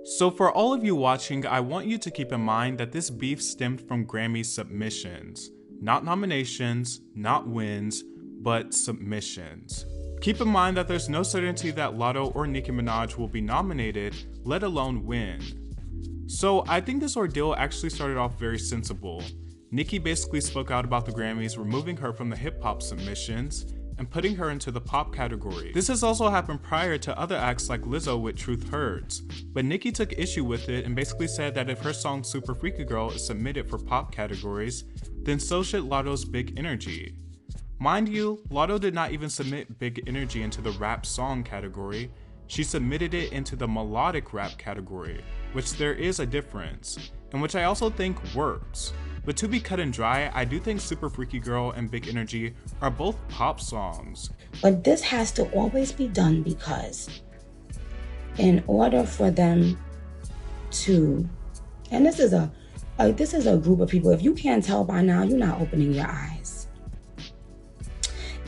So for all of you watching, I want you to keep in mind that this beef stemmed from Grammy submissions. Not nominations, not wins, but submissions. Keep in mind that there's no certainty that Latto or Nicki Minaj will be nominated, let alone win. So I think this ordeal actually started off very sensible. Nicki basically spoke out about the Grammys, removing her from the hip-hop submissions and putting her into the pop category. This has also happened prior to other acts like Lizzo with Truth Hurts, but Nicki took issue with it and basically said that if her song Super Freaky Girl is submitted for pop categories, then so should Latto's Big Energy. Mind you, Latto did not even submit Big Energy into the rap song category, she submitted it into the melodic rap category, which there is a difference, and which I also think works. But to be cut and dry, I do think Super Freaky Girl and Big Energy are both pop songs. But this has to always be done because in order for them to, and this is a group of people, if you can't tell by now, you're not opening your eyes.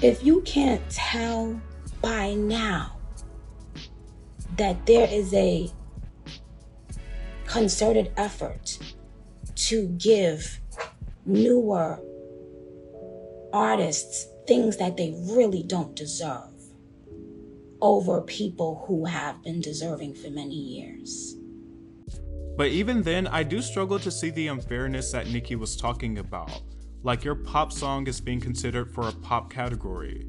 If you can't tell by now that there is a concerted effort to give newer artists things that they really don't deserve over people who have been deserving for many years. But even then, I do struggle to see the unfairness that Nicki was talking about. Like, your pop song is being considered for a pop category.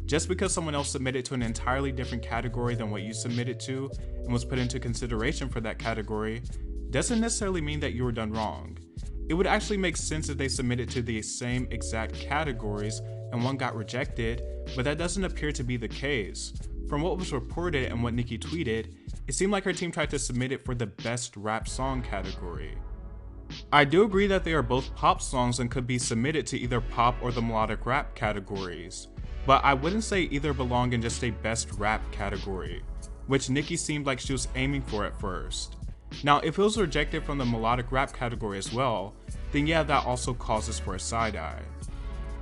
Just because someone else submitted to an entirely different category than what you submitted to and was put into consideration for that category doesn't necessarily mean that you were done wrong. It would actually make sense if they submitted to the same exact categories and one got rejected, but that doesn't appear to be the case. From what was reported and what Nicki tweeted, it seemed like her team tried to submit it for the best rap song category. I do agree that they are both pop songs and could be submitted to either pop or the melodic rap categories, but I wouldn't say either belong in just a best rap category, which Nicki seemed like she was aiming for at first. Now, if it was rejected from the melodic rap category as well, then yeah, that also causes for a side eye.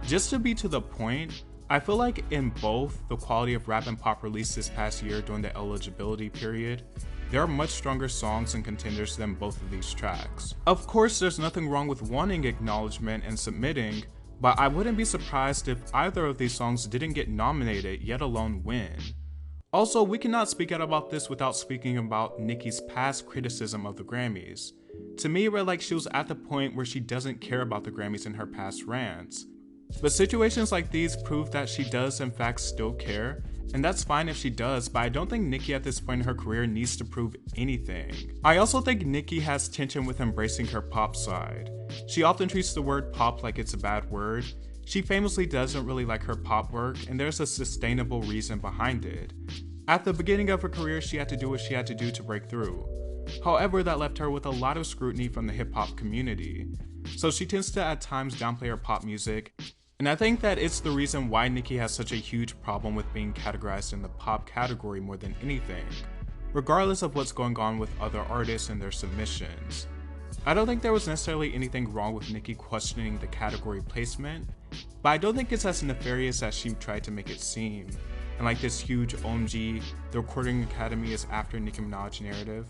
Just to be to the point, I feel like in both the quality of rap and pop released this past year during the eligibility period, there are much stronger songs and contenders than both of these tracks. Of course, there's nothing wrong with wanting acknowledgement and submitting, but I wouldn't be surprised if either of these songs didn't get nominated, yet alone win. Also, we cannot speak out about this without speaking about Nicki's past criticism of the Grammys. To me, it read like she was at the point where she doesn't care about the Grammys in her past rants. But situations like these prove that she does in fact still care, and that's fine if she does, but I don't think Nicki at this point in her career needs to prove anything. I also think Nicki has tension with embracing her pop side. She often treats the word pop like it's a bad word. She famously doesn't really like her pop work, and there's a sustainable reason behind it. At the beginning of her career, she had to do what she had to do to break through. However, that left her with a lot of scrutiny from the hip-hop community. So she tends to at times downplay her pop music, and I think that it's the reason why Nicki has such a huge problem with being categorized in the pop category more than anything, regardless of what's going on with other artists and their submissions. I don't think there was necessarily anything wrong with Nicki questioning the category placement, but I don't think it's as nefarious as she tried to make it seem, and like this huge OMG, the Recording Academy is after Nicki Minaj narrative.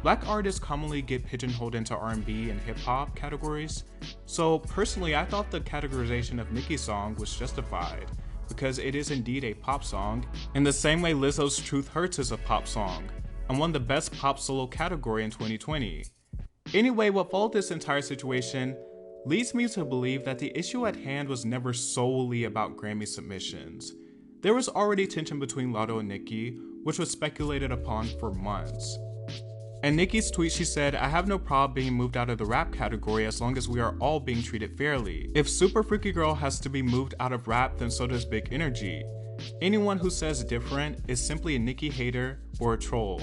Black artists commonly get pigeonholed into R&B and hip-hop categories, so personally I thought the categorization of Nicki's song was justified, because it is indeed a pop song, in the same way Lizzo's Truth Hurts is a pop song, and won the best pop solo category in 2020. Anyway, what followed this entire situation leads me to believe that the issue at hand was never solely about Grammy submissions. There was already tension between Latto and Nicki, which was speculated upon for months. In Nicki's tweet, she said, "I have no problem being moved out of the rap category as long as we are all being treated fairly. If Super Freaky Girl has to be moved out of rap, then so does Big Energy. Anyone who says different is simply a Nicki hater or a troll.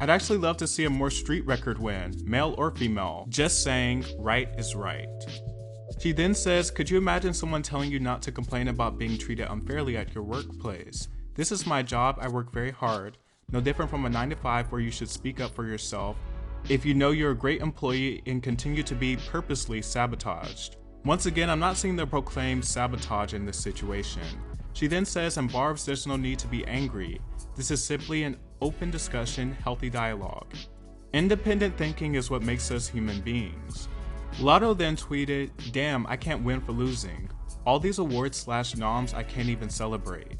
I'd actually love to see a more street record win, male or female. Just saying, right is right." She then says, "Could you imagine someone telling you not to complain about being treated unfairly at your workplace? This is my job, I work very hard. No different from a 9-to-5 where you should speak up for yourself if you know you're a great employee and continue to be purposely sabotaged." Once again, I'm not seeing the proclaimed sabotage in this situation. She then says, "And Barbs, there's no need to be angry. This is simply an open discussion, healthy dialogue. Independent thinking is what makes us human beings. Latto then tweeted, "Damn, I can't win for losing. All these awards/noms I can't even celebrate."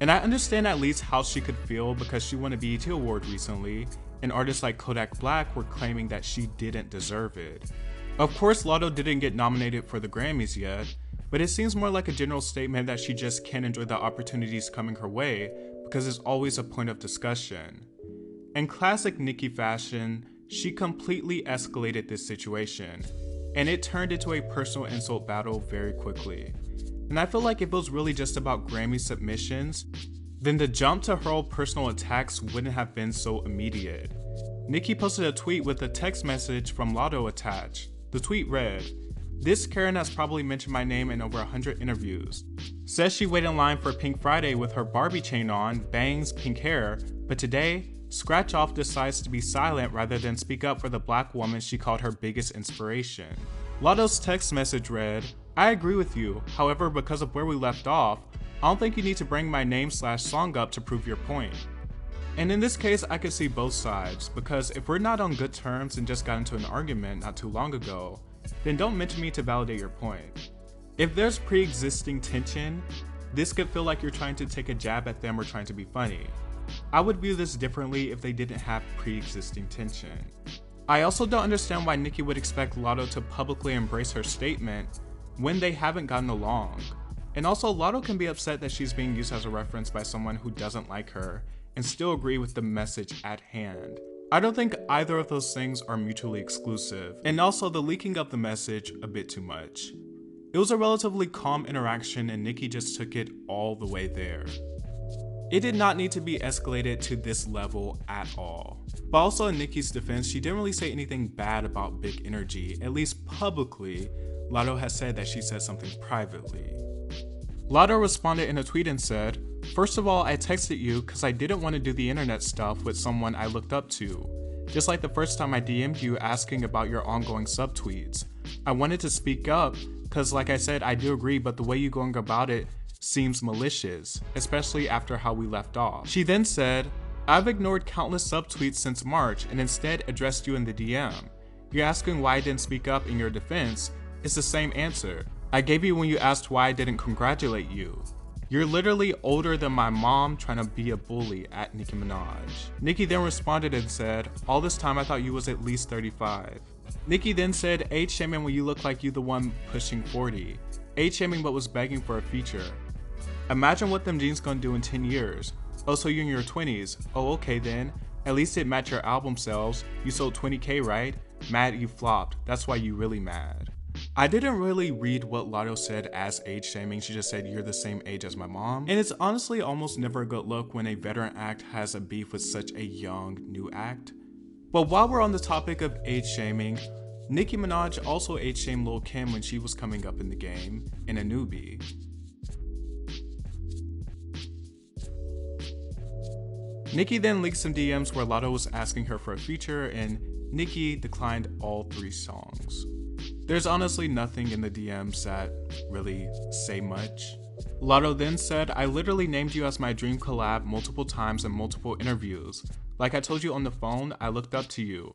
And I understand at least how she could feel because she won a BET award recently, and artists like Kodak Black were claiming that she didn't deserve it. Of course, Latto didn't get nominated for the Grammys yet, but it seems more like a general statement that she just can't enjoy the opportunities coming her way because it's always a point of discussion. In classic Nicki fashion, she completely escalated this situation, and it turned into a personal insult battle very quickly. And I feel like if it was really just about Grammy submissions, then the jump to hurl personal attacks wouldn't have been so immediate. Nicki posted a tweet with a text message from Latto attached. The tweet read, "This Karen has probably mentioned my name in over 100 interviews. Says she waited in line for Pink Friday with her Barbie chain on, bangs, pink hair, but today, Scratch Off decides to be silent rather than speak up for the black woman she called her biggest inspiration." Latto's text message read, "I agree with you, however, because of where we left off, I don't think you need to bring my name/song up to prove your point." And in this case, I could see both sides, because if we're not on good terms and just got into an argument not too long ago, then don't mention me to validate your point. If there's pre-existing tension, this could feel like you're trying to take a jab at them or trying to be funny. I would view this differently if they didn't have pre-existing tension. I also don't understand why Nicki would expect Latto to publicly embrace her statement when they haven't gotten along. And also, Latto can be upset that she's being used as a reference by someone who doesn't like her and still agree with the message at hand. I don't think either of those things are mutually exclusive, and also the leaking of the message a bit too much. It was a relatively calm interaction and Nicki just took it all the way there. It did not need to be escalated to this level at all. But also in Nicki's defense, she didn't really say anything bad about Big Energy, at least publicly. Latto has said that she said something privately. Latto responded in a tweet and said, "First of all, I texted you because I didn't want to do the internet stuff with someone I looked up to. Just like the first time I DM'd you asking about your ongoing subtweets. I wanted to speak up because like I said, I do agree, but the way you're going about it seems malicious, especially after how we left off." She then said, "I've ignored countless subtweets since March and instead addressed you in the DM. You're asking why I didn't speak up in your defense. It's the same answer I gave you when you asked why I didn't congratulate you. You're literally older than my mom trying to be a bully at Nicki Minaj." Nicki then responded and said, "All this time I thought you was at least 35. Nicki then said, "Age shaming when you look like you the one pushing 40. Age shaming but was begging for a feature. Imagine what them jeans gonna do in 10 years. Oh, so you're in your 20s. Oh, okay then. At least it matched your album sales. You sold 20K, right? Mad you flopped. That's why you really mad." I didn't really read what Latto said as age shaming. She just said, "You're the same age as my mom." And it's honestly almost never a good look when a veteran act has a beef with such a young new act. But while we're on the topic of age shaming, Nicki Minaj also age shamed Lil' Kim when she was coming up in the game and a newbie. Nicki then leaked some DMs where Latto was asking her for a feature and Nicki declined all 3 songs. There's honestly nothing in the DMs that really say much. Latto then said, "I literally named you as my dream collab multiple times in multiple interviews. Like I told you on the phone, I looked up to you.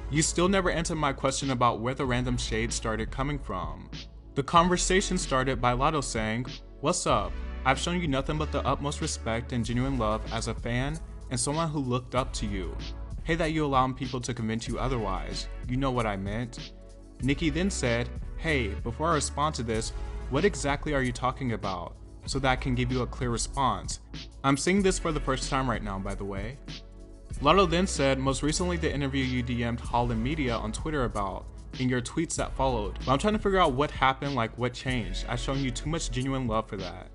You still never answered my question about where the random shade started coming from." The conversation started by Latto saying, "What's up? I've shown you nothing but the utmost respect and genuine love as a fan and someone who looked up to you. Hate that you allowing people to convince you otherwise. You know what I meant." Nicki then said, "Hey, before I respond to this, what exactly are you talking about? So that I can give you a clear response. I'm seeing this for the first time right now, by the way." Latto then said, "Most recently the interview you DM'd Holland Media on Twitter about, and your tweets that followed. But I'm trying to figure out what happened, like what changed. I've shown you too much genuine love for that."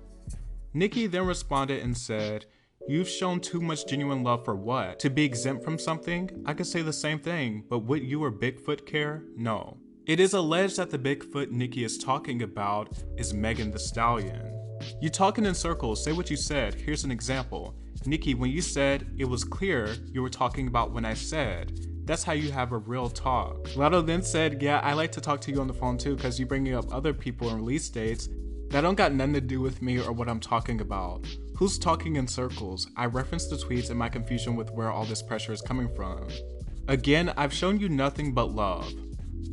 Nicki then responded and said, "You've shown too much genuine love for what? To be exempt from something? I could say the same thing, but would you or Bigfoot care? No." It is alleged that the Bigfoot Nicki is talking about is Megan Thee Stallion. You talking in circles, say what you said. Here's an example. Nicki, when you said it was clear, you were talking about when I said. That's how you have a real talk. Latto then said, "Yeah, I like to talk to you on the phone too because you bringing up other people and release dates that don't got nothing to do with me or what I'm talking about. Who's talking in circles? I referenced the tweets and my confusion with where all this pressure is coming from. Again, I've shown you nothing but love.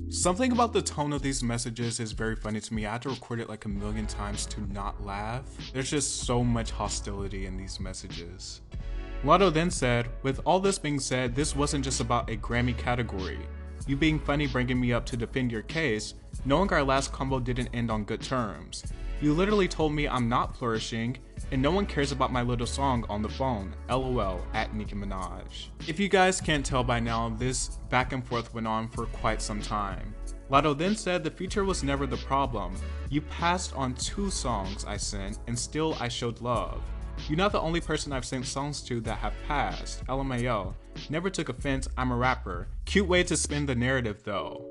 Something about the tone of these messages is very funny to me. I had to record it like a million times to not laugh. There's just so much hostility in these messages. Latto then said, with all this being said, this wasn't just about a Grammy category. You being funny bringing me up to defend your case, knowing our last combo didn't end on good terms. You literally told me I'm not flourishing, and no one cares about my little song on the phone, lol, at Nicki Minaj. If you guys can't tell by now, this back and forth went on for quite some time. Latto then said the feature was never the problem. You passed on 2 songs I sent, and still I showed love. You're not the only person I've sent songs to that have passed, LMAO. Never took offense, I'm a rapper. Cute way to spin the narrative though.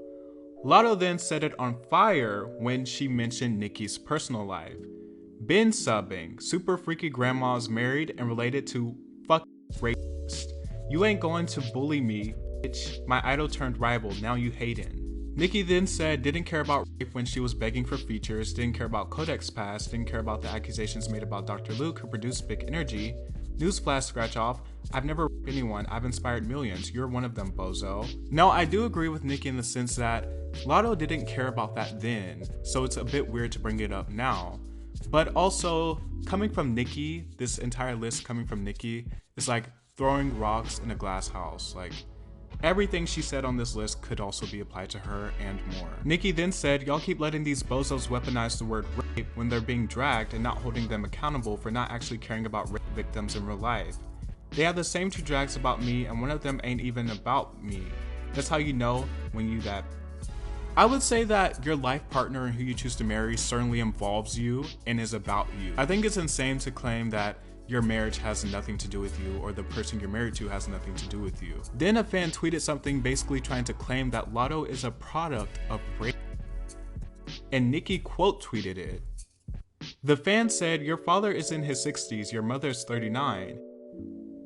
Latto then set it on fire when she mentioned Nicki's personal life. Been subbing, super freaky grandma's married and related to fucking rapist. You ain't going to bully me, bitch. My idol turned rival, now you hatin'. Nicki then said didn't care about rape when she was begging for features, didn't care about Kodak's past, didn't care about the accusations made about Dr. Luke who produced Big Energy. Newsflash scratch off, I've never raped anyone, I've inspired millions, you're one of them, bozo. Now I do agree with Nicki in the sense that Latto didn't care about that then, so it's a bit weird to bring it up now. But also, coming from Nicki, this entire list coming from Nicki is like throwing rocks in a glass house. Like, everything she said on this list could also be applied to her and more. Nicki then said, y'all keep letting these bozos weaponize the word rape when they're being dragged and not holding them accountable for not actually caring about rape victims in real life. They have the same 2 drags about me and one of them ain't even about me. That's how you know when you that. I would say that your life partner and who you choose to marry certainly involves you and is about you. I think it's insane to claim that your marriage has nothing to do with you or the person you're married to has nothing to do with you. Then a fan tweeted something basically trying to claim that Latto is a product of rape. And Nicki quote tweeted it. The fan said, your father is in his 60s, your mother is 39.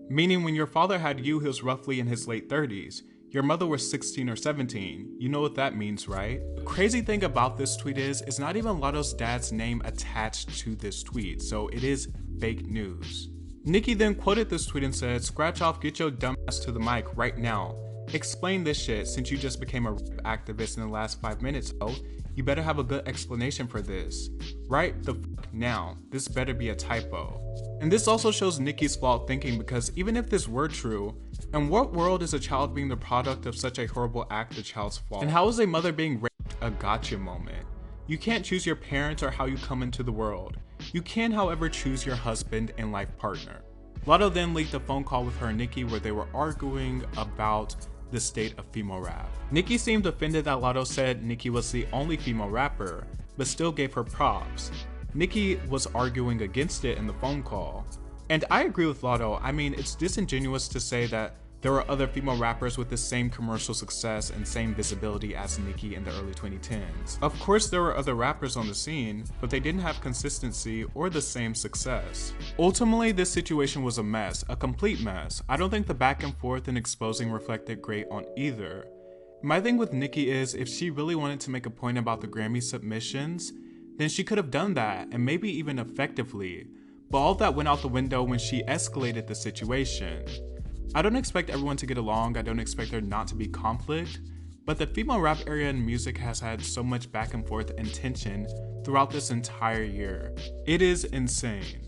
Meaning when your father had you, he was roughly in his late 30s. Your mother was 16 or 17. You know what that means, right? The crazy thing about this tweet is, it's not even Latto's dad's name attached to this tweet, so it is fake news. Nicki then quoted this tweet and said, scratch off, get your dumb ass to the mic right now. Explain this shit since you just became a rape activist in the last 5 minutes, ho. You better have a good explanation for this. Right the fuck now. This better be a typo. And this also shows Nicki's flawed thinking because even if this were true, in what world is a child being the product of such a horrible act the child's fault? And how is a mother being raped a gotcha moment? You can't choose your parents or how you come into the world. You can, however, choose your husband and life partner. Latto then leaked a phone call with her and Nicki where they were arguing about the state of female rap. Nicki seemed offended that Latto said Nicki was the only female rapper, but still gave her props. Nicki was arguing against it in the phone call. And I agree with Latto. I mean, it's disingenuous to say that there were other female rappers with the same commercial success and same visibility as Nicki in the early 2010s. Of course there were other rappers on the scene, but they didn't have consistency or the same success. Ultimately, this situation was a mess, a complete mess. I don't think the back and forth and exposing reflected great on either. My thing with Nicki is, if she really wanted to make a point about the Grammy submissions, then she could have done that, and maybe even effectively. But all that went out the window when she escalated the situation. I don't expect everyone to get along, I don't expect there not to be conflict, but the female rap area in music has had so much back and forth and tension throughout this entire year. It is insane.